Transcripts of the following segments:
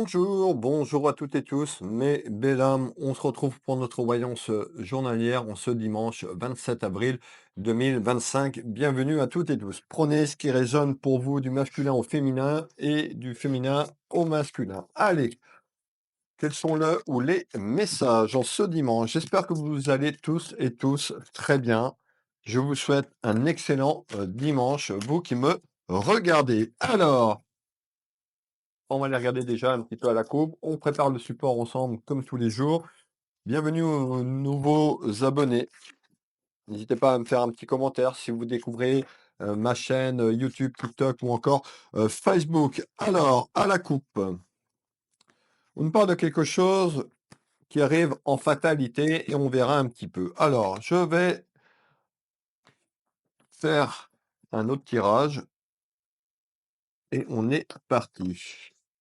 Bonjour, bonjour à toutes et tous, mes belles âmes. On se retrouve pour notre voyance journalière en ce dimanche 27 avril 2025. Bienvenue à toutes et tous. Prenez ce qui résonne pour vous du masculin au féminin et du féminin au masculin. Allez, quels sont le ou les messages en ce dimanche? J'espère que vous allez tous et tous très bien. Je vous souhaite un excellent dimanche, vous qui me regardez. Alors, on va les regarder déjà un petit peu à la courbe. On prépare le support ensemble comme tous les jours. Bienvenue aux nouveaux abonnés. N'hésitez pas à me faire un petit commentaire si vous découvrez ma chaîne YouTube, TikTok ou encore Facebook. Alors, à la coupe, on nous parle de quelque chose qui arrive en fatalité et on verra un petit peu. Alors, je vais faire un autre tirage et on est parti.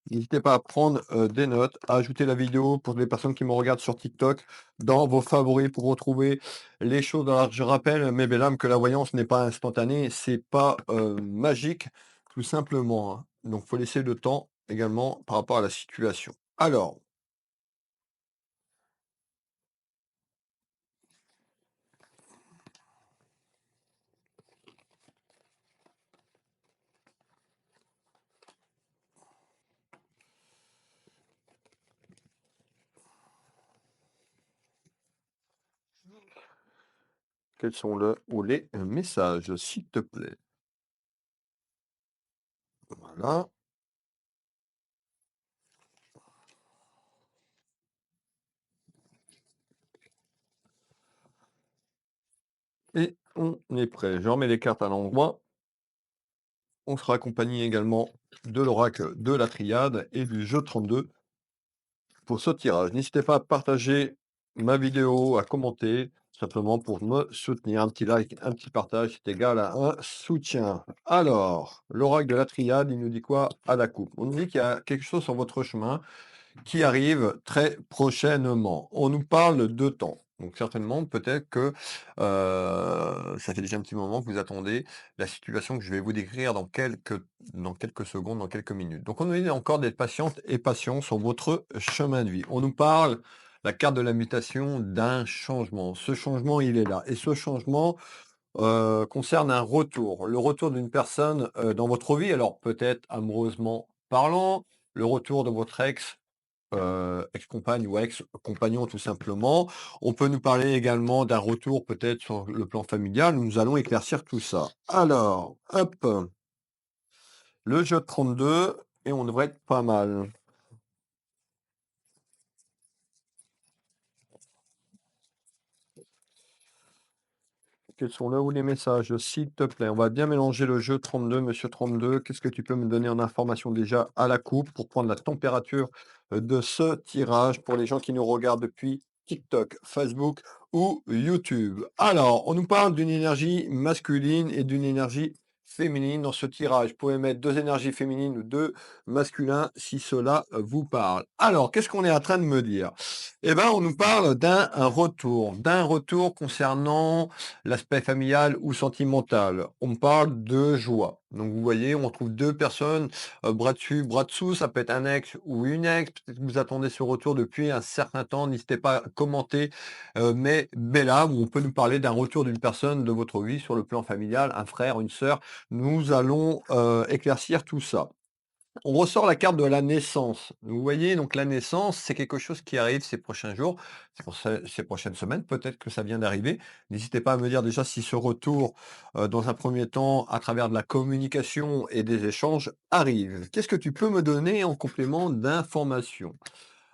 N'hésitez pas à prendre des notes, à ajouter la vidéo pour les personnes qui me regardent sur TikTok dans vos favoris pour retrouver les choses. Alors, je rappelle, mes belles âmes, que la voyance n'est pas instantanée, c'est pas magique, tout simplement, hein. Donc, faut laisser le temps également par rapport à la situation. Alors, quels sont le ou les messages, s'il te plaît? Voilà. Et on est prêt. Je remets les cartes à l'endroit. On sera accompagné également de l'oracle de la triade et du jeu 32 pour ce tirage. N'hésitez pas à partager ma vidéo, à commenter, simplement pour me soutenir. Un petit like, un petit partage, c'est égal à un soutien. Alors, l'oracle de la triade, il nous dit quoi à la coupe? On nous dit qu'il y a quelque chose sur votre chemin qui arrive très prochainement. On nous parle de temps. Donc certainement, peut-être que ça fait déjà un petit moment que vous attendez la situation que je vais vous décrire dans quelques secondes, dans quelques minutes. Donc on nous dit encore d'être patiente et patient sur votre chemin de vie. On nous parle, la carte de la mutation, d'un changement. Ce changement, il est là. Et ce changement concerne un retour. Le retour d'une personne dans votre vie, alors peut-être amoureusement parlant, le retour de votre ex-compagne ou ex-compagnon tout simplement. On peut nous parler également d'un retour peut-être sur le plan familial. Nous allons éclaircir tout ça. Alors, hop, le jeu de 32 et on devrait être pas mal. Quels sont là où les messages, s'il te plaît? On va bien mélanger le jeu 32, monsieur 32. Qu'est-ce que tu peux me donner en information déjà à la coupe pour prendre la température de ce tirage pour les gens qui nous regardent depuis TikTok, Facebook ou YouTube? Alors, on nous parle d'une énergie masculine et d'une énergie féminine dans ce tirage. Vous pouvez mettre deux énergies féminines ou deux masculins si cela vous parle. Alors, qu'est-ce qu'on est en train de me dire? Eh ben, on nous parle d'un retour concernant l'aspect familial ou sentimental. On parle de joie. Donc vous voyez, on trouve 2 personnes, bras dessus, bras dessous. Ça peut être un ex ou une ex. Peut-être que vous attendez ce retour depuis un certain temps. N'hésitez pas à commenter, mais Bella, où on peut nous parler d'un retour d'une personne de votre vie sur le plan familial, un frère, une sœur. Nous allons, éclaircir tout ça. On ressort la carte de la naissance. Vous voyez, donc la naissance, c'est quelque chose qui arrive ces prochains jours, c'est pour ces prochaines semaines, peut-être que ça vient d'arriver. N'hésitez pas à me dire déjà si ce retour, dans un premier temps, à travers de la communication et des échanges, arrive. Qu'est-ce que tu peux me donner en complément d'information?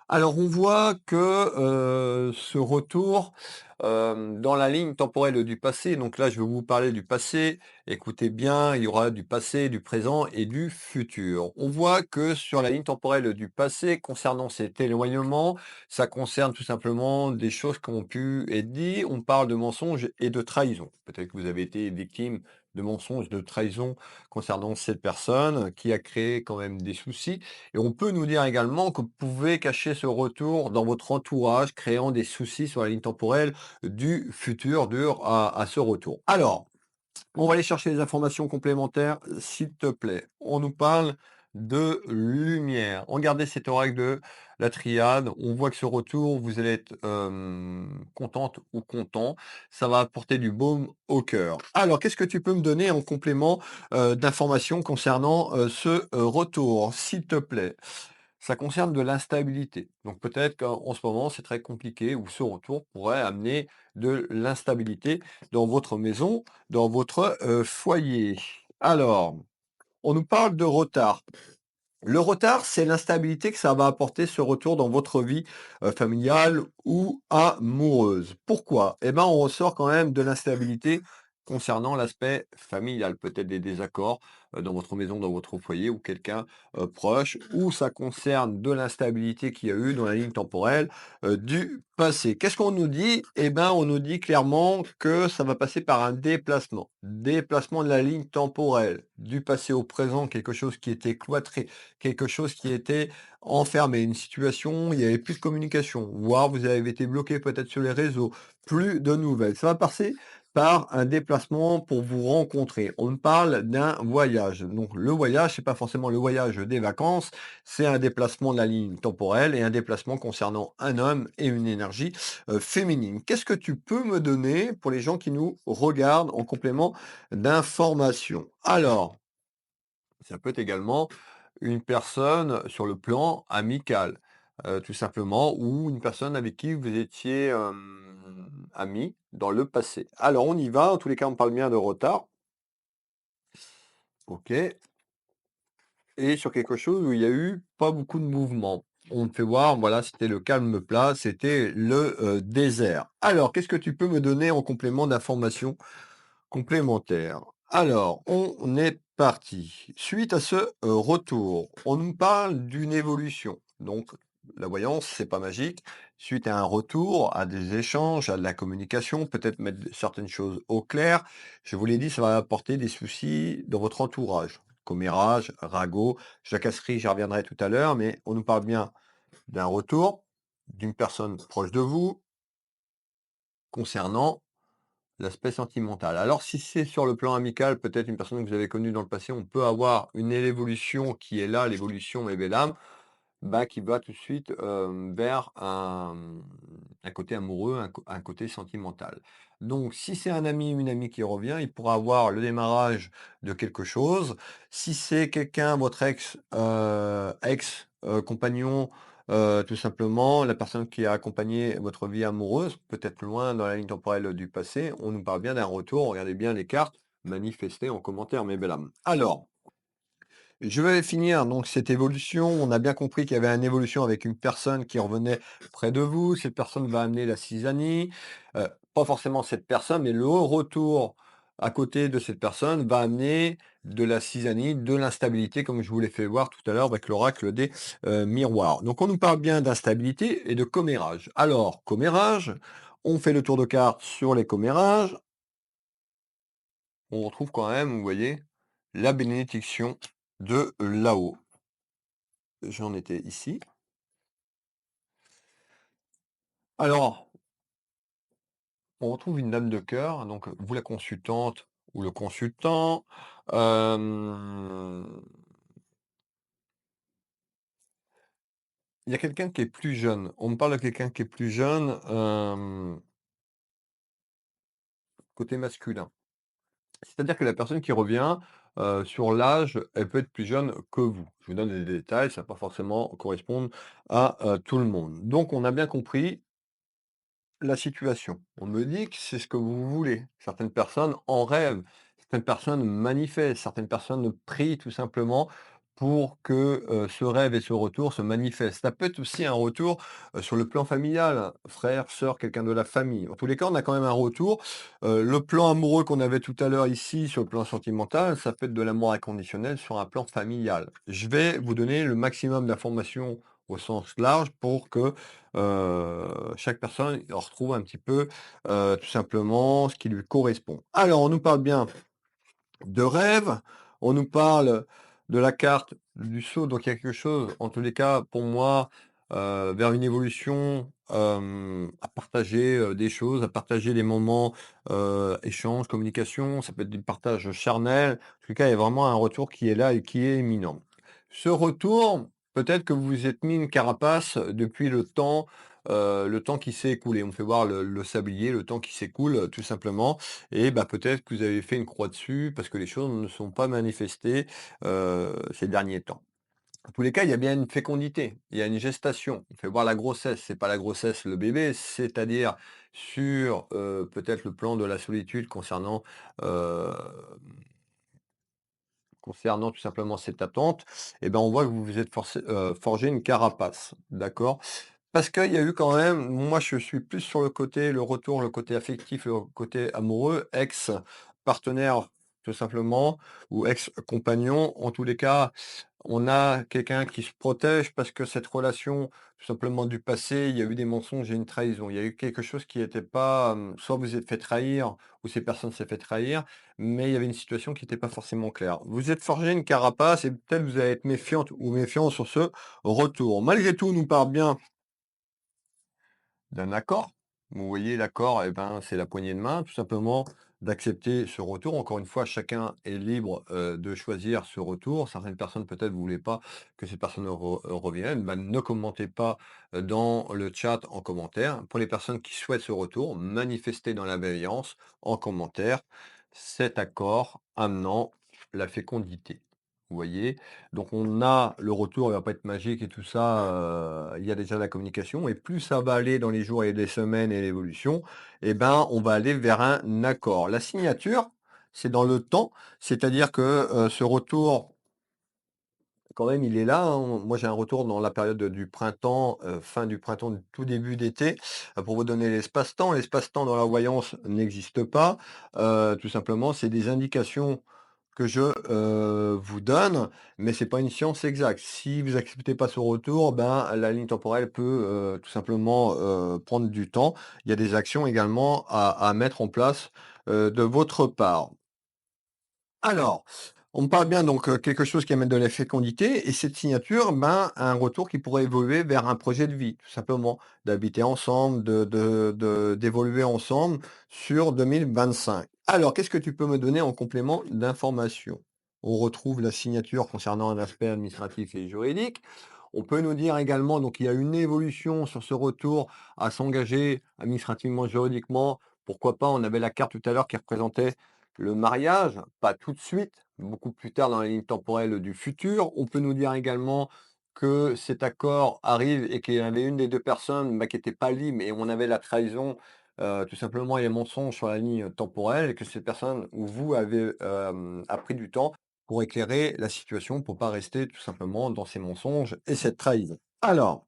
Alors, on voit que, ce retour, dans la ligne temporelle du passé, donc là, je vais vous parler du passé. Écoutez bien, il y aura du passé, du présent et du futur. On voit que sur la ligne temporelle du passé, concernant cet éloignement, ça concerne tout simplement des choses qui ont pu être dites. On parle de mensonges et de trahison. Peut-être que vous avez été victime de mensonges, de trahison concernant cette personne qui a créé quand même des soucis. Et on peut nous dire également que vous pouvez cacher ce retour dans votre entourage, créant des soucis sur la ligne temporelle du futur dur à ce retour. Alors, on va aller chercher les informations complémentaires, s'il te plaît. On nous parle de lumière. Regardez cette oracle de la triade, on voit que ce retour, vous allez être, contente ou content. Ça va apporter du baume au cœur. Alors, qu'est-ce que tu peux me donner en complément, d'informations concernant, ce, retour, s'il te plaît? Ça concerne de l'instabilité. Donc peut-être qu'en ce moment, c'est très compliqué ou ce retour pourrait amener de l'instabilité dans votre maison, dans votre, foyer. Alors, on nous parle de retard. Le retard, c'est l'instabilité que ça va apporter ce retour dans votre vie, familiale ou amoureuse. Pourquoi? Eh ben, on ressort quand même de l'instabilité concernant l'aspect familial, peut-être des désaccords, dans votre maison, dans votre foyer ou quelqu'un, proche, ou ça concerne de l'instabilité qu'il y a eu dans la ligne temporelle, du passé. Qu'est-ce qu'on nous dit? Eh ben, on nous dit clairement que ça va passer par un déplacement. Déplacement de la ligne temporelle, du passé au présent, quelque chose qui était cloîtré, quelque chose qui était enfermé, une situation, il y avait plus de communication, voire vous avez été bloqué peut-être sur les réseaux, plus de nouvelles. Ça va passer par un déplacement pour vous rencontrer. On parle d'un voyage. Donc le voyage, c'est pas forcément le voyage des vacances, c'est un déplacement de la ligne temporelle et un déplacement concernant un homme et une énergie féminine. Qu'est-ce que tu peux me donner pour les gens qui nous regardent en complément d'information? Alors, ça peut être également une personne sur le plan amical, tout simplement, ou une personne avec qui vous étiez, amis dans le passé. Alors on y va, en tous les cas, on parle bien de retard, OK, et sur quelque chose où il y a eu pas beaucoup de mouvement. On me fait voir, voilà, c'était le calme plat, c'était le, désert. Alors, qu'est-ce que tu peux me donner en complément d'information complémentaire. Alors, on est parti. Suite à ce, retour, on nous parle d'une évolution. Donc la voyance, c'est pas magique. Suite à un retour, à des échanges, à de la communication, peut-être mettre certaines choses au clair. Je vous l'ai dit, ça va apporter des soucis dans votre entourage. Commérage, ragot, jacasserie, j'y reviendrai tout à l'heure, mais on nous parle bien d'un retour, d'une personne proche de vous, concernant l'aspect sentimental. Alors si c'est sur le plan amical, peut-être une personne que vous avez connue dans le passé, on peut avoir une évolution qui est là, l'évolution mes belles âmes, bah, qui va tout de suite, vers un côté amoureux, un côté sentimental. Donc si c'est un ami ou une amie qui revient, il pourra avoir le démarrage de quelque chose. Si c'est quelqu'un, votre compagnon, tout simplement, la personne qui a accompagné votre vie amoureuse, peut-être loin dans la ligne temporelle du passé, on nous parle bien d'un retour. Regardez bien les cartes, manifestez en commentaire mes belles âmes. Alors je vais finir donc cette évolution. On a bien compris qu'il y avait une évolution avec une personne qui revenait près de vous. Cette personne va amener la cisanie. Pas forcément cette personne, mais le retour à côté de cette personne va amener de la cisanie, de l'instabilité, comme je vous l'ai fait voir tout à l'heure avec l'oracle des miroirs. Donc on nous parle bien d'instabilité et de commérage. Alors, commérage, on fait le tour de carte sur les commérages. On retrouve quand même, vous voyez, la bénédiction de là-haut. J'en étais ici. Alors, on retrouve une dame de cœur, donc vous la consultante ou le consultant. Hem, il y a quelqu'un qui est plus jeune. On me parle de quelqu'un qui est plus jeune, côté masculin. C'est-à-dire que la personne qui revient, sur l'âge, elle peut être plus jeune que vous. Je vous donne des détails, ça va pas forcément correspondre à, tout le monde. Donc on a bien compris la situation. On me dit que c'est ce que vous voulez. Certaines personnes en rêvent, certaines personnes manifestent, certaines personnes prient tout simplement pour que, ce rêve et ce retour se manifestent. Ça peut être aussi un retour, sur le plan familial, frère, sœur, quelqu'un de la famille. En tous les cas, on a quand même un retour. Le plan amoureux qu'on avait tout à l'heure ici, sur le plan sentimental, ça peut être de l'amour inconditionnel sur un plan familial. Je vais vous donner le maximum d'informations au sens large pour que chaque personne retrouve un petit peu, tout simplement ce qui lui correspond. Alors, on nous parle bien de rêve, on nous parle de la carte du saut, donc il y a quelque chose, en tous les cas, pour moi, vers une évolution, à partager, des choses, à partager des moments, échanges, communication, ça peut être du partage charnel. En tout cas, il y a vraiment un retour qui est là et qui est imminent. Ce retour, peut-être que vous vous êtes mis une carapace depuis le temps qui s'est écoulé. On fait voir le sablier, le temps qui s'écoule, tout simplement et bah, peut-être que vous avez fait une croix dessus parce que les choses ne sont pas manifestées, ces derniers temps. En tous les cas, il y a bien une fécondité, il y a une gestation. On fait voir la grossesse, c'est pas la grossesse, le bébé, c'est-à-dire sur, peut-être le plan de la solitude heu concernant tout simplement cette attente, et ben, on voit que vous vous êtes forgé une carapace, d'accord? Parce qu'il y a eu quand même moi je suis plus sur le côté le retour, le côté affectif, le côté amoureux, ex-partenaire tout simplement ou ex-compagnon. En tous les cas, on a quelqu'un qui se protège parce que cette relation, tout simplement du passé, il y a eu des mensonges et une trahison. Il y a eu quelque chose qui n'était pas, soit vous êtes fait trahir ou ces personnes s'est fait trahir, mais il y avait une situation qui n'était pas forcément claire. Vous êtes forgé une carapace et peut-être vous allez être méfiante ou méfiant sur ce retour. Malgré tout, on nous parle bien d'un accord. Vous voyez, l'accord, eh ben, c'est la poignée de main, tout simplement, d'accepter ce retour. Encore une fois, chacun est libre de choisir ce retour. Certaines personnes, peut-être, vous voulez pas que ces personnes reviennent. Ben, ne commentez pas dans le chat en commentaire. Pour les personnes qui souhaitent ce retour, manifestez dans la bienveillance en commentaire cet accord amenant la fécondité. Vous voyez? Donc on a le retour, il va pas être magique et tout ça, il y a déjà la communication et plus ça va aller dans les jours et les semaines et l'évolution, et ben, on va aller vers un accord. La signature, c'est dans le temps, c'est-à-dire que, ce retour, quand même, il est là, hein. Moi, j'ai un retour dans la période du printemps, fin du printemps, tout début d'été, pour vous donner l'espace-temps. L'espace-temps dans la voyance n'existe pas, tout simplement, c'est des indications que je, vous donne, mais c'est pas une science exacte. Si vous acceptez pas ce retour, ben, la ligne temporelle peut, tout simplement, prendre du temps. Il y a des actions également à mettre en place, de votre part. Alors, on me parle bien donc, quelque chose qui amène de la fécondité et cette signature, ben, un retour qui pourrait évoluer vers un projet de vie, tout simplement. D'habiter ensemble, d'évoluer ensemble sur 2025. Alors, qu'est-ce que tu peux me donner en complément d'information? On retrouve la signature concernant un aspect administratif et juridique. On peut nous dire également, donc il y a une évolution sur ce retour à s'engager administrativement, juridiquement. Pourquoi pas? On avait la carte tout à l'heure qui représentait le mariage, pas tout de suite, beaucoup plus tard dans la ligne temporelle du futur. On peut nous dire également que cet accord arrive et qu'il y avait une des 2 personnes, bah, qui était pas libre et on avait la trahison, tout simplement et les mensonges sur la ligne temporelle et que cette personne ou vous avez, a pris du temps pour éclairer la situation, pour pas rester tout simplement dans ces mensonges et cette trahison. Alors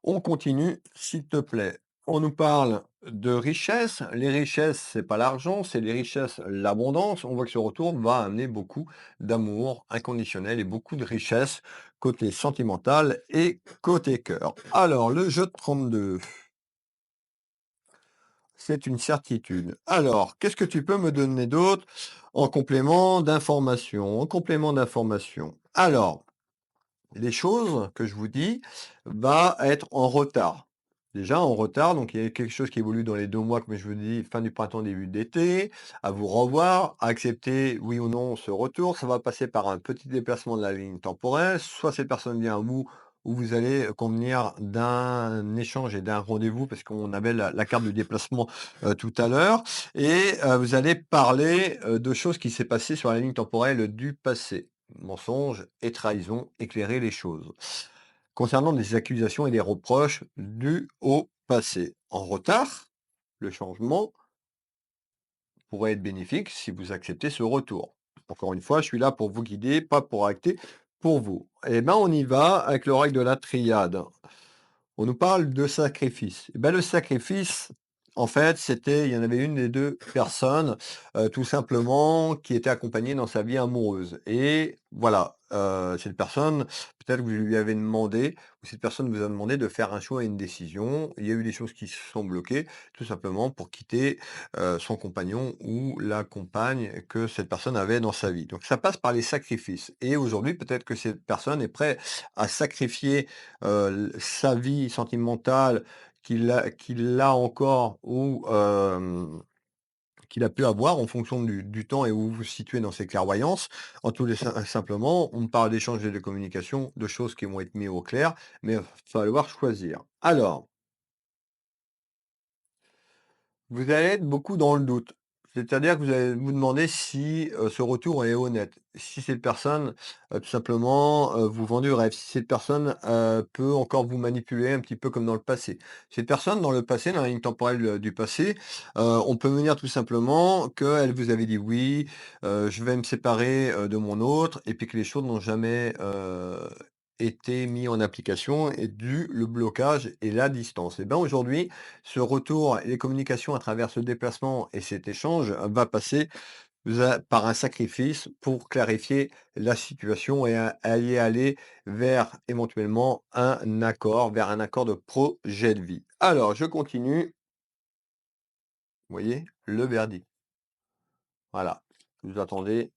on continue, s'il te plaît. On nous parle de richesse. Les richesses, c'est pas l'argent, c'est les richesses, l'abondance. On voit que ce retour va amener beaucoup d'amour inconditionnel et beaucoup de richesse côté sentimental et côté cœur. Alors, le jeu de 32, c'est une certitude. Alors, qu'est-ce que tu peux me donner d'autre en complément d'information? En complément d'information. Alors, les choses que je vous dis va être en retard. Déjà en retard, donc il y a quelque chose qui évolue dans les 2 mois, comme je vous dis, fin du printemps, début d'été. À vous revoir, à accepter oui ou non ce retour. Ça va passer par un petit déplacement de la ligne temporelle. Soit cette personne vient à vous ou vous allez convenir d'un échange et d'un rendez-vous parce qu'on avait la carte du déplacement, tout à l'heure et vous allez parler, de choses qui s'est passées sur la ligne temporelle du passé. Mensonges et trahison, éclairer les choses. Concernant des accusations et des reproches dus au passé. En retard, le changement pourrait être bénéfique si vous acceptez ce retour. Encore une fois, je suis là pour vous guider, pas pour acter pour vous. Eh ben, on y va avec le règle de la triade. On nous parle de sacrifice. Et ben, le sacrifice, en fait, il y en avait une des 2 personnes, tout simplement, qui était accompagnée dans sa vie amoureuse et voilà, cette personne, peut-être que vous lui avez demandé ou cette personne vous a demandé de faire un choix et une décision. Il y a eu des choses qui se sont bloquées, tout simplement pour quitter, son compagnon ou la compagne que cette personne avait dans sa vie. Donc ça passe par les sacrifices et aujourd'hui, peut-être que cette personne est prête à sacrifier sa vie sentimentale qu'il a encore ou qu'il a pu avoir en fonction du temps et où vous vous situez dans ses clairvoyances. En tous les simplement, on parle d'échanges et de communication, de choses qui vont être mis au clair, mais il va falloir choisir. Alors, vous allez être beaucoup dans le doute. C'est-à-dire que vous allez vous demander si, ce retour est honnête. Si cette personne, tout simplement, vous vend du rêve. Si cette personne, peut encore vous manipuler un petit peu comme dans le passé. Cette personne dans le passé, dans la ligne temporelle, du passé, on peut me dire tout simplement qu'elle vous avait dit: «Oui, je vais me séparer, de mon autre» et puis que les choses n'ont jamais, été mis en application et dû le blocage et la distance. Et ben, aujourd'hui, ce retour et les communications à travers ce déplacement et cet échange va passer par un sacrifice pour clarifier la situation et y aller vers éventuellement un accord, vers un accord de projet de vie. Alors, je continue. Vous voyez, le verdict. Voilà. Vous attendez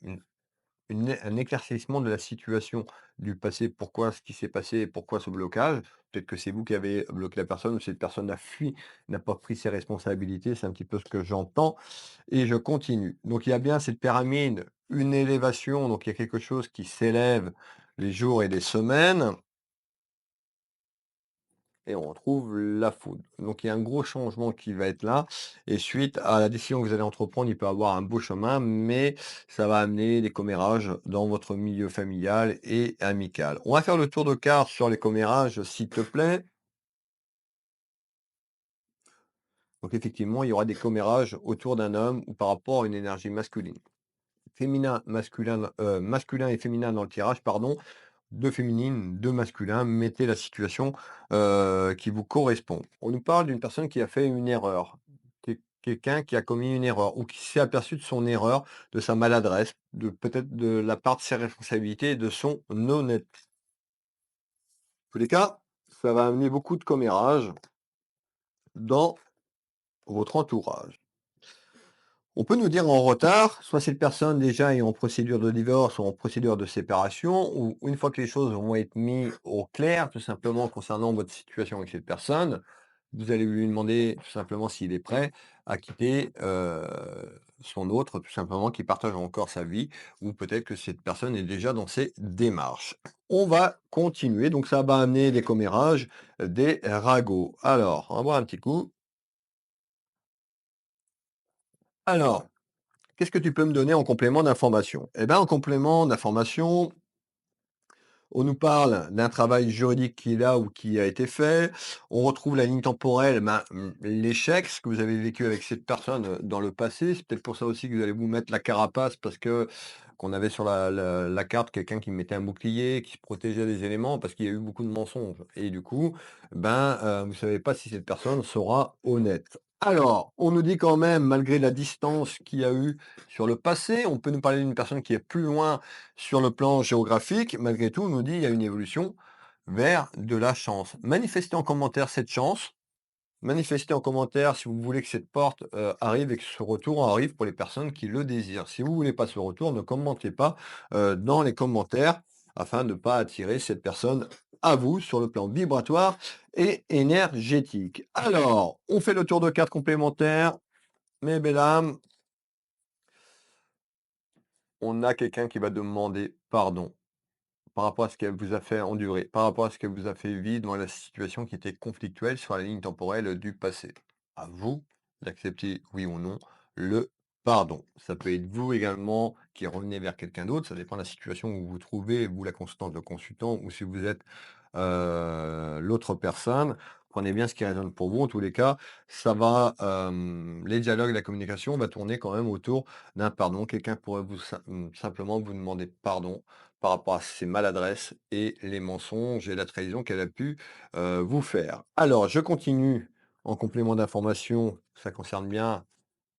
une un éclaircissement de la situation du passé. Pourquoi ce qui s'est passé et pourquoi ce blocage? Peut-être que c'est vous qui avez bloqué la personne ou cette personne a fui, n'a pas pris ses responsabilités, c'est un petit peu ce que j'entends et je continue. Donc il y a bien cette pyramide, une élévation, donc il y a quelque chose qui s'élève les jours et les semaines. Et on retrouve la foudre. Donc il y a un gros changement qui va être là et suite à la décision que vous allez entreprendre, il peut avoir un beau chemin, mais ça va amener des commérages dans votre milieu familial et amical. On va faire le tour de cartes sur les commérages, s'il te plaît. Donc effectivement, il y aura des commérages autour d'un homme ou par rapport à une énergie masculine. Féminin, masculin, masculin et féminin dans le tirage, pardon. 2 féminines, 2 masculins, mettez la situation, qui vous correspond. On nous parle d'une personne qui a fait une erreur, quelqu'un qui a commis une erreur ou qui s'est aperçu de son erreur, de sa maladresse, de peut-être de la part de ses responsabilités et de son honnêteté. En tous les cas, ça va amener beaucoup de commérages dans votre entourage. On peut nous dire en retard, soit cette personne déjà est en procédure de divorce ou en procédure de séparation, ou une fois que les choses vont être mises au clair, tout simplement concernant votre situation avec cette personne, vous allez lui demander tout simplement s'il est prêt à quitter son autre, tout simplement, qui partage encore sa vie, ou peut-être que cette personne est déjà dans ses démarches. On va continuer, donc ça va amener des commérages, des ragots. Alors, on va voir un petit coup. Alors, qu'est-ce que tu peux me donner en complément d'information? Eh bien, en complément d'information, on nous parle d'un travail juridique qui est là ou qui a été fait. On retrouve la ligne temporelle, ben, l'échec, ce que vous avez vécu avec cette personne, dans le passé. C'est peut-être pour ça aussi que vous allez vous mettre la carapace parce que qu'on avait sur la carte quelqu'un qui mettait un bouclier, qui se protégeait des éléments parce qu'il y a eu beaucoup de mensonges et du coup, ben, vous savez pas si cette personne sera honnête. Alors, on nous dit quand même, malgré la distance qu'il y a eu sur le passé, on peut nous parler d'une personne qui est plus loin sur le plan géographique, malgré tout, on nous dit il y a une évolution vers de la chance. Manifestez en commentaire cette chance. Manifestez en commentaire si vous voulez que cette porte arrive et que ce retour arrive pour les personnes qui le désirent. Si vous voulez pas ce retour, ne commentez pas dans les commentaires afin de ne pas attirer cette personne à vous sur le plan vibratoire et énergétique. Alors, on fait le tour de cartes complémentaires. Mes belles âmes, on a quelqu'un qui va demander pardon. Par rapport à ce qu'elle vous a fait endurer, par rapport à ce qu'elle vous a fait vivre dans la situation qui était conflictuelle sur la ligne temporelle du passé. À vous d'accepter, oui ou non, le pardon. Ça peut être vous également qui revenez vers quelqu'un d'autre, ça dépend de la situation où vous vous trouvez, vous la constante, le consultant, ou si vous êtes l'autre personne. Prenez bien ce qui résonne pour vous. En tous les cas, ça va, les dialogues, la communication va tourner quand même autour d'un pardon. Quelqu'un pourrait simplement vous demander pardon par rapport à ses maladresses et les mensonges et la trahison qu'elle a pu, vous faire. Alors je continue en complément d'information, ça concerne bien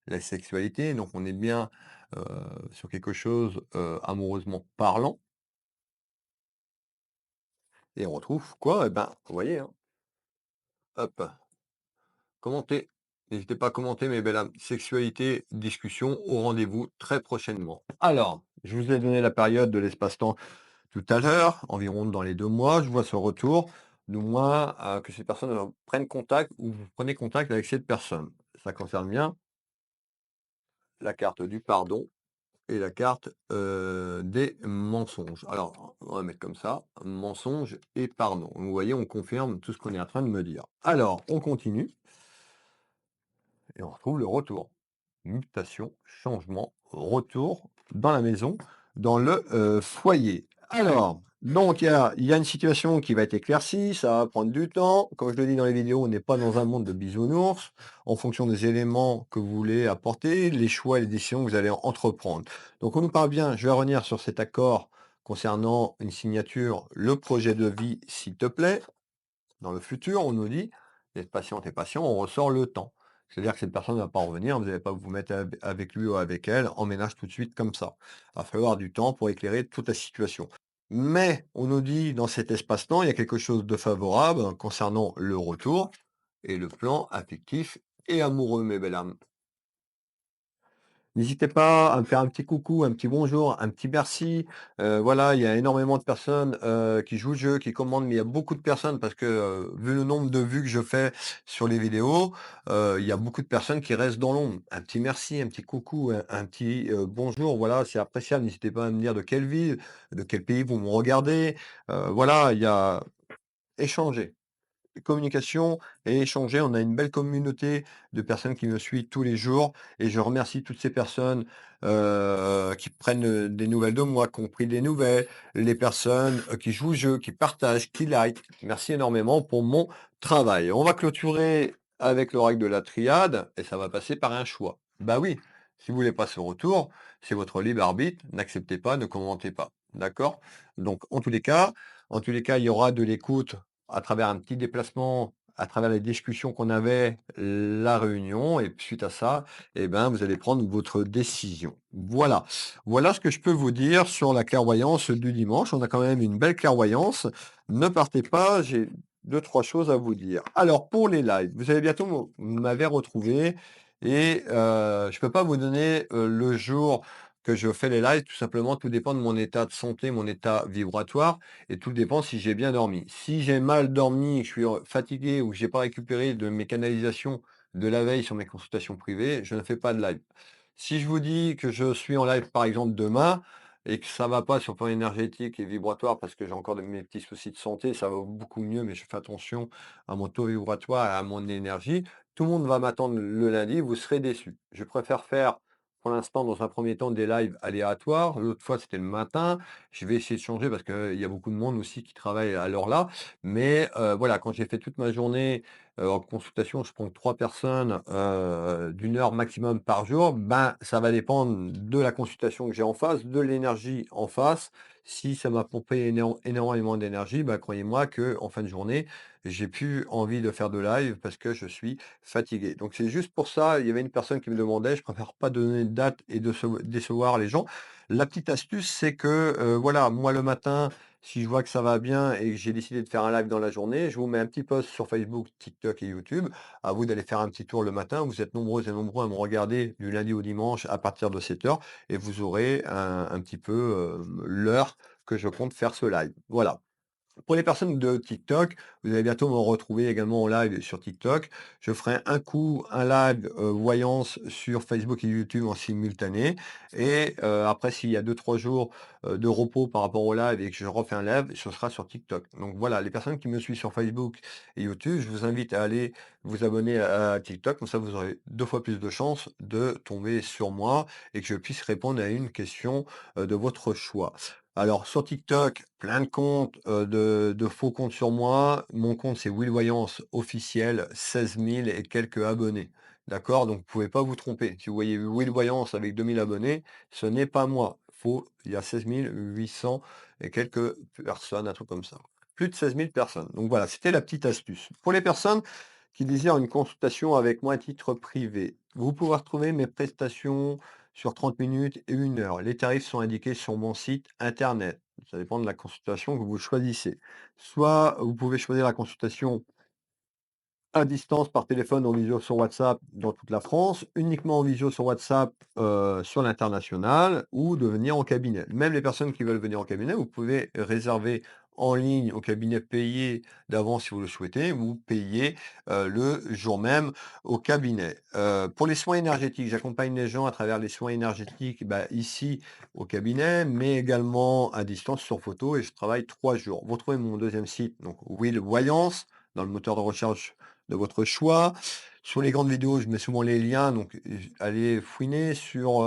la sexualité, donc on est bien, heu, sur quelque chose, amoureusement parlant et on retrouve quoi? Eh ben, vous voyez, hein, hop, commentez. N'hésitez pas à commenter mes belles âmes. Sexualité, discussion au rendez-vous très prochainement. Alors, je vous ai donné la période de l'espace-temps tout à l'heure, environ dans les 2 mois, je vois ce retour, du moins, que ces personnes, prennent contact ou vous prenez contact avec cette personne. Ça concerne bien la carte du pardon et la carte, des mensonges. Alors, on va mettre comme ça, mensonge et pardon. Vous voyez, on confirme tout ce qu'on est en train de me dire. Alors, on continue et on retrouve le retour. Mutation, changement, retour dans la maison, dans le, foyer. Alors, donc il y a une situation qui va être éclaircie, ça va prendre du temps. Comme je le dis dans les vidéos, on n'est pas dans un monde de bisounours. En fonction des éléments que vous voulez apporter, les choix et les décisions que vous allez entreprendre. Donc on nous parle bien, je vais revenir sur cet accord concernant une signature, le projet de vie, s'il te plaît. Dans le futur, on nous dit d'être patiente et patient, on ressort le temps. C'est-à-dire que cette personne ne va pas revenir, vous n'allez pas vous mettre avec lui ou avec elle en ménage tout de suite comme ça. Il va falloir du temps pour éclairer toute la situation. Mais on nous dit dans cet espace-temps, il y a quelque chose de favorable concernant le retour et le plan affectif et amoureux, mes belles âmes. N'hésitez pas à me faire un petit coucou, un petit bonjour, un petit merci. Voilà, il y a énormément de personnes, qui jouent le jeu, qui commandent, mais il y a beaucoup de personnes parce que, vu le nombre de vues que je fais sur les vidéos, il y a beaucoup de personnes qui restent dans l'ombre. Un petit merci, un petit coucou, un petit, bonjour, voilà, c'est appréciable. N'hésitez pas à me dire de quelle ville, de quel pays vous me regardez. Voilà, il y a échanger communication et échanger. On a une belle communauté de personnes qui me suivent tous les jours et je remercie toutes ces personnes qui prennent des nouvelles de moi, qui ont pris des nouvelles, les personnes qui jouent au jeu, qui partagent, qui like. Merci énormément pour mon travail. On va clôturer avec le règle de la triade et ça va passer par un choix. Bah oui, si vous voulez pas ce retour, c'est votre libre arbitre. N'acceptez pas, ne commentez pas. D'accord? Donc, en tous les cas, il y aura de l'écoute à travers un petit déplacement, à travers les discussions qu'on avait, la réunion et puis suite à ça, eh ben, vous allez prendre votre décision. Voilà. Voilà ce que je peux vous dire sur la clairvoyance du dimanche. On a quand même une belle clairvoyance. Ne partez pas, j'ai deux trois choses à vous dire. Alors pour les lives, vous allez bientôt vous m'avez retrouvé et je peux pas vous donner, le jour que je fais les lives, tout simplement, tout dépend de mon état de santé, mon état vibratoire et tout dépend si j'ai bien dormi. Si j'ai mal dormi, que je suis fatigué ou que j'ai pas récupéré de mes canalisations de la veille sur mes consultations privées, je ne fais pas de live. Si je vous dis que je suis en live, par exemple, demain et que ça va pas sur le plan énergétique et vibratoire parce que j'ai encore mes petits soucis de santé, ça va beaucoup mieux, mais je fais attention à mon taux vibratoire et à mon énergie. Tout le monde va m'attendre le lundi, vous serez déçus. Je préfère faire pour l'instant, dans un premier temps, des lives aléatoires. L'autre fois, c'était le matin. Je vais essayer de changer parce qu'il y a beaucoup de monde aussi qui travaille à l'heure-là. Mais voilà, quand j'ai fait toute ma journée, en consultation, je prends que 3 personnes, d'1 heure maximum par jour, ben, ça va dépendre de la consultation que j'ai en face, de l'énergie en face. Si ça m'a pompé énormément d'énergie, bah, croyez-moi qu'en fin de journée, j'ai plus envie de faire de live parce que je suis fatigué. Donc c'est juste pour ça, il y avait une personne qui me demandait, je préfère pas donner de date et de décevoir les gens. La petite astuce, c'est que, voilà, moi le matin, si je vois que ça va bien et que j'ai décidé de faire un live dans la journée, je vous mets un petit post sur Facebook, TikTok et YouTube. À vous d'aller faire un petit tour le matin. Vous êtes nombreux et nombreux à me regarder du lundi au dimanche à partir de 7 heures et vous aurez un petit peu, l'heure que je compte faire ce live. Voilà. Pour les personnes de TikTok, vous allez bientôt me retrouver également en live sur TikTok. Je ferai un coup, un live voyance sur Facebook et YouTube en simultané. Et après, s'il y a 2 3 jours de repos par rapport au live et que je refais un live, ce sera sur TikTok. Donc voilà, les personnes qui me suivent sur Facebook et YouTube, je vous invite à aller vous abonner à TikTok. Comme ça, vous aurez 2 fois plus de chances de tomber sur moi et que je puisse répondre à une question de votre choix. Alors sur TikTok, plein de comptes, de faux comptes sur moi. Mon compte, c'est Will Voyance officiel, 16 000 et quelques abonnés. D'accord? Donc vous pouvez pas vous tromper. Si vous voyez Will Voyance avec 2 000 abonnés, ce n'est pas moi. Il y a 16 800 et quelques personnes, un truc comme ça. Plus de 16 000 personnes. Donc voilà, c'était la petite astuce. Pour les personnes qui désirent une consultation avec moi à titre privé, vous pouvez retrouver mes prestations sur 30 minutes et 1 heure. Les tarifs sont indiqués sur mon site internet. Ça dépend de la consultation que vous choisissez. Soit vous pouvez choisir la consultation à distance par téléphone, en visio sur WhatsApp dans toute la France, uniquement en visio sur WhatsApp sur l'international ou de venir en cabinet. Même les personnes qui veulent venir en cabinet, vous pouvez réserver en ligne au cabinet payé d'avance si vous le souhaitez, vous payez, le jour même au cabinet. Pour les soins énergétiques, j'accompagne les gens à travers les soins énergétiques, bah, ici au cabinet, mais également à distance sur photo et je travaille 3 jours. Vous retrouvez mon deuxième site, donc Will Voyance, dans le moteur de recherche de votre choix. Sur les grandes vidéos, je mets souvent les liens, donc allez fouiner sur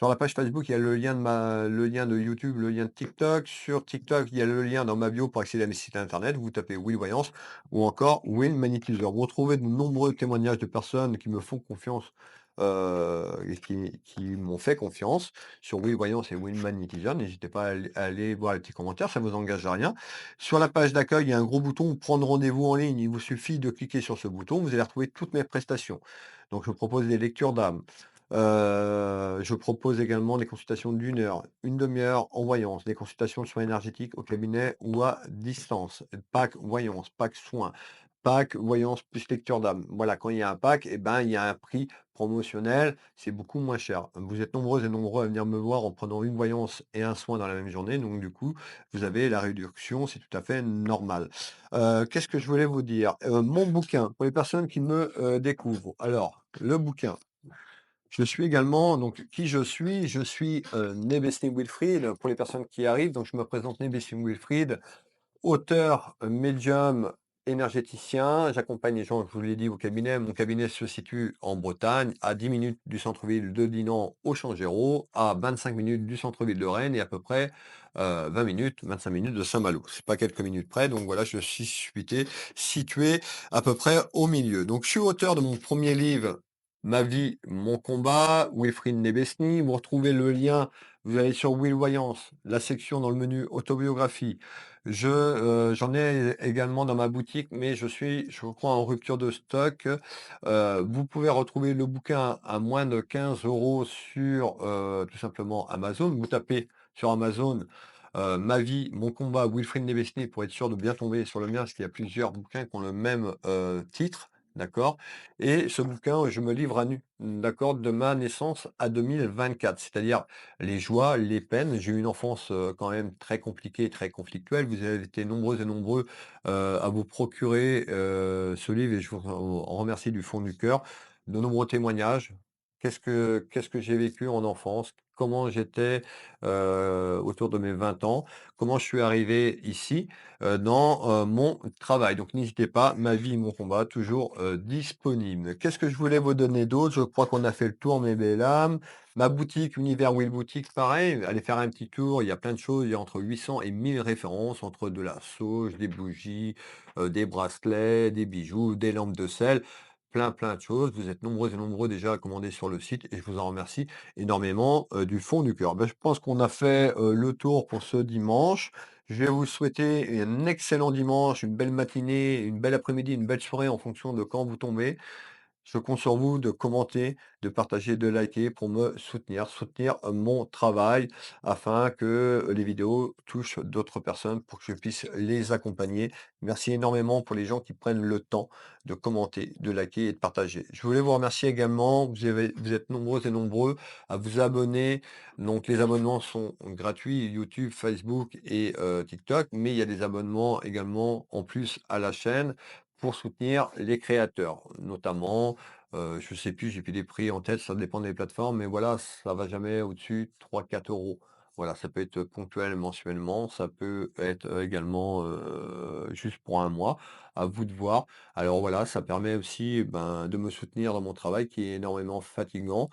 la page Facebook, il y a le lien de YouTube, le lien de TikTok. Sur TikTok, il y a le lien dans ma bio pour accéder à mes sites internet. Vous tapez Will Voyance ou encore Will Magnétiseur. Vous retrouvez de nombreux témoignages de personnes qui me font confiance, et qui m'ont fait confiance sur Will Voyance et Will Magnétiseur. N'hésitez pas à aller voir les petits commentaires, ça vous engage à rien. Sur la page d'accueil, il y a un gros bouton prendre rendez-vous en ligne. Il vous suffit de cliquer sur ce bouton, vous allez retrouver toutes mes prestations. Donc je propose des lectures d'âme. Je propose également des consultations d'1 heure, une demi-heure en voyance, des consultations de soins énergétiques au cabinet ou à distance, pack voyance, pack soins, pack voyance plus lecture d'âme. Voilà, quand il y a un pack et ben, il y a un prix promotionnel, c'est beaucoup moins cher. Vous êtes nombreuses et nombreux à venir me voir en prenant une voyance et un soin dans la même journée, donc du coup, vous avez la réduction, c'est tout à fait normal. Qu'est-ce que je voulais vous dire? Mon bouquin, pour les personnes qui me, découvrent. Alors, le bouquin. Je suis également donc qui je suis? Je suis, Nebesny Wilfried pour les personnes qui arrivent, donc je me présente Nebesny Wilfried, auteur, médium, énergéticien. J'accompagne les gens, je vous l'ai dit, au cabinet. Mon cabinet se situe en Bretagne, à 10 minutes du centre-ville de Dinan au Changereau, à 25 minutes du centre-ville de Rennes et à peu près, 20 minutes, 25 minutes de Saint-Malo. C'est pas quelques minutes près, donc voilà, je suis situé à peu près au milieu. Donc je suis auteur de mon premier livre, Ma vie, mon combat, Wilfried Nebesny. Vous retrouvez le lien, vous allez sur Will Voyance, la section dans le menu autobiographie. J'en ai également dans ma boutique, mais je crois, en rupture de stock. Vous pouvez retrouver le bouquin à moins de 15 € sur, tout simplement Amazon. Vous tapez sur Amazon, Ma vie, mon combat, Wilfried Nebesny pour être sûr de bien tomber sur le mien, parce qu'il y a plusieurs bouquins qui ont le même, titre, d'accord? Et ce bouquin, je me livre à nu, d'accord? De ma naissance à 2024, c'est-à-dire les joies, les peines. J'ai eu une enfance, quand même très compliquée, très conflictuelle. Vous avez été nombreuses et nombreux, à vous procurer, ce livre et je vous en remercie du fond du cœur. De nombreux témoignages. Qu'est-ce que j'ai vécu en enfance? Comment j'étais, autour de mes 20 ans? Comment je suis arrivé ici, dans, mon travail? Donc n'hésitez pas, ma vie, mon combat, toujours, disponible. Qu'est-ce que je voulais vous donner d'autre? Je crois qu'on a fait le tour, mes belles âmes. Ma boutique, Univers Will Boutique, pareil, allez faire un petit tour, il y a plein de choses, il y a entre 800 et 1000 références, entre de la sauge, des bougies, des bracelets, des bijoux, des lampes de sel, plein, plein de choses. Vous êtes nombreux et nombreux déjà à commander sur le site et je vous en remercie énormément, du fond du cœur. Ben, je pense qu'on a fait, le tour pour ce dimanche. Je vais vous souhaiter un excellent dimanche, une belle matinée, une belle après-midi, une belle soirée en fonction de quand vous tombez. Je compte sur vous de commenter, de partager, de liker pour me soutenir mon travail afin que les vidéos touchent d'autres personnes pour que je puisse les accompagner. Merci énormément pour les gens qui prennent le temps de commenter, de liker et de partager. Je voulais vous remercier également. Vous êtes nombreux et nombreux à vous abonner. Donc les abonnements sont gratuits, YouTube, Facebook et TikTok, mais il y a des abonnements également en plus à la chaîne pour soutenir les créateurs, notamment, je sais plus, j'ai plus les prix en tête, ça dépend des plateformes, mais voilà, ça va jamais au-dessus de 3-4 €. Voilà, ça peut être ponctuel mensuellement, ça peut être, également, juste pour un mois, à vous de voir. Alors voilà, ça permet aussi, ben, de me soutenir dans mon travail qui est énormément fatigant.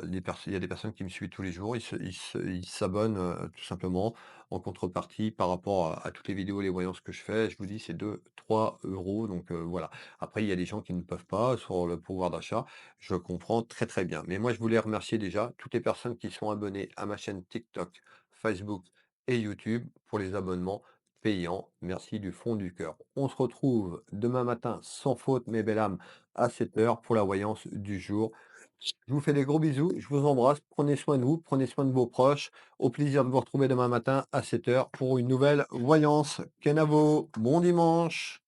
Il y a des personnes qui me suivent tous les jours, ils s'abonnent, tout simplement en contrepartie par rapport à toutes les vidéos, les voyances que je fais. Je vous dis, c'est 2-3 € donc voilà. Après, il y a des gens qui ne peuvent pas sur le pouvoir d'achat. Je comprends très, très bien. Mais moi, je voulais remercier déjà toutes les personnes qui sont abonnées à ma chaîne TikTok, Facebook et YouTube pour les abonnements payants. Merci du fond du cœur. On se retrouve demain matin sans faute, mes belles âmes, à 7 h pour la voyance du jour. Je vous fais des gros bisous, je vous embrasse, prenez soin de vous, prenez soin de vos proches. Au plaisir de vous retrouver demain matin à 7 h pour une nouvelle voyance. Kenavo, bon dimanche!